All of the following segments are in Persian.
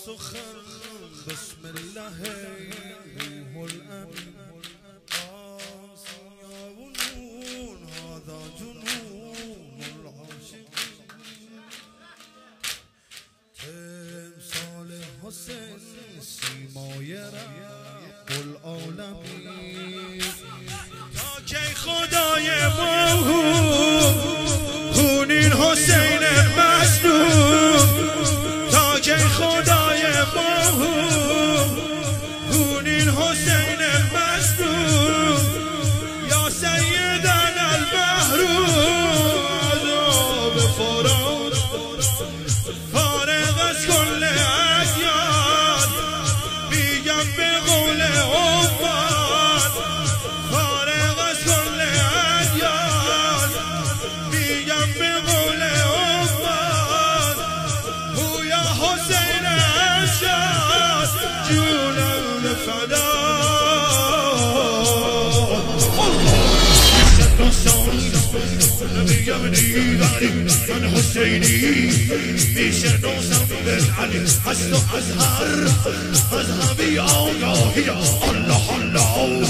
سخن بسم الله روح الأمين آسیا و نون هذا جنون العاشقين تمثال حسین سیمای رب العالمین تا کی خدای ما خونین حسین مظلوم تا کی خدای ما خونین حسین مظلوم یا سیدنا المحروم عذاب فرات فارغ از کل ادیان میگم به قول امت فارغ از کل ادیان میگم به قول امت هویا حسین ارشاد جونم فدا میگم دیگری من حسینی میشناسم علی هست و ازهر مذهبی آگاهی الله الله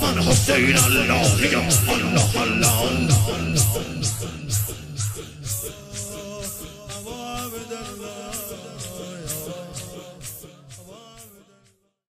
من حسین اللهی الله الله